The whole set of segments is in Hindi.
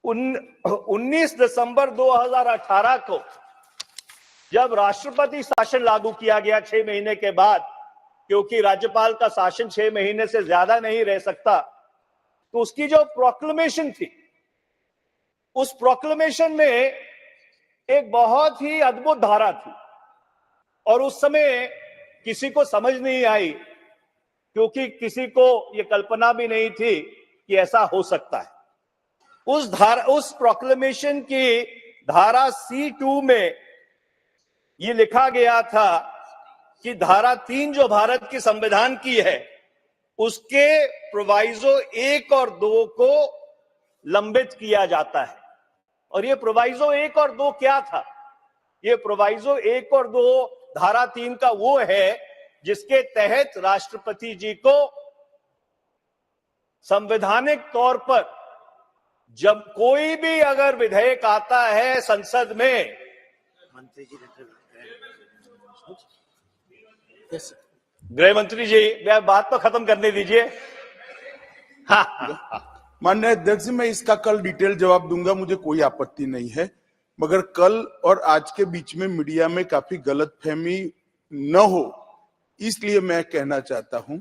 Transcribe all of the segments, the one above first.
19 दिसंबर 2018 को जब राष्ट्रपति शासन लागू किया गया 6 महीने के बाद, क्योंकि राज्यपाल का शासन 6 महीने से ज्यादा नहीं रह सकता, तो उसकी जो प्रोक्लेमेशन थी, उस प्रोक्लेमेशन में एक बहुत ही अद्भुत धारा थी और उस समय किसी को समझ नहीं आई, क्योंकि किसी को यह कल्पना भी नहीं थी कि ऐसा हो सकता है। उस प्रोक्लेमेशन की धारा C2 में यह लिखा गया था कि धारा 3 जो भारत की संविधान की है, उसके प्रोवाइजो 1 और 2 को लंबित किया जाता है। और ये प्रोवाइजो 1 और 2 क्या था? ये प्रोवाइजो 1 और 2 धारा 3 का वो है जिसके तहत राष्ट्रपति जी को संवैधानिक तौर पर जब कोई भी अगर विधेयक आता है संसद में, गृह मंत्री जी बात तो खत्म करने दीजिए। माननीय अध्यक्ष, मैं इसका कल डिटेल जवाब दूंगा, मुझे कोई आपत्ति नहीं है, मगर कल और आज के बीच में मीडिया में काफी गलतफहमी न हो इसलिए मैं कहना चाहता हूं।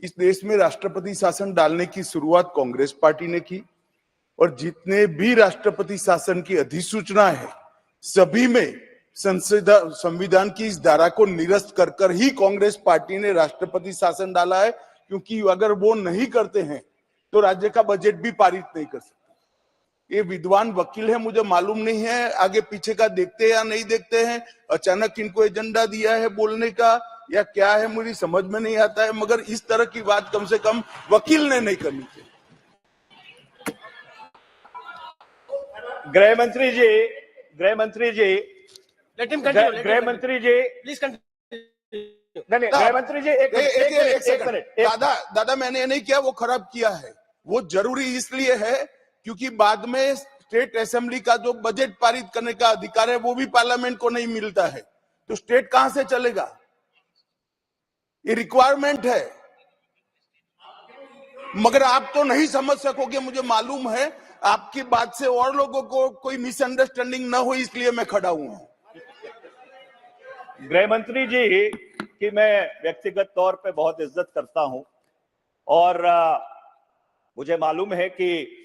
इस देश में राष्ट्रपति शासन डालने की शुरुआत कांग्रेस पार्टी ने की और जितने भी राष्ट्रपति शासन की अधिसूचना है सभी में संविधान की इस धारा को निरस्त कर कर ही कांग्रेस पार्टी ने राष्ट्रपति शासन डाला है, क्योंकि अगर वो नहीं करते हैं तो राज्य का बजट भी पारित नहीं कर सकते। ये विद्वान वकील है, मुझे मालूम नहीं है आगे पीछे का देखते या नहीं देखते हैं, अचानक इनको एजेंडा दिया है बोलने का या क्या है मुझे समझ में नहीं आता है, मगर इस तरह की बात कम से कम वकील ने नहीं करनी चाहिए। गृह मंत्री जी गृह मंत्री जी प्लीज नहीं, गृह मंत्री जी एक मिनट। दादा मैंने ये नहीं किया, वो खराब किया है। वो जरूरी इसलिए है क्योंकि बाद में स्टेट असेंबली का जो बजट पारित करने का अधिकार है वो भी पार्लियामेंट को नहीं मिलता है, तो स्टेट कहां से चलेगा? ये रिक्वायरमेंट है, मगर आप तो नहीं समझ सकोगे, मुझे मालूम है। आपकी बात से और लोगों को कोई मिसअंडरस्टैंडिंग ना हो इसलिए मैं खड़ा हुआ हूं। गृह मंत्री जी की मैं व्यक्तिगत तौर पे बहुत इज्जत करता हूं और मुझे मालूम है कि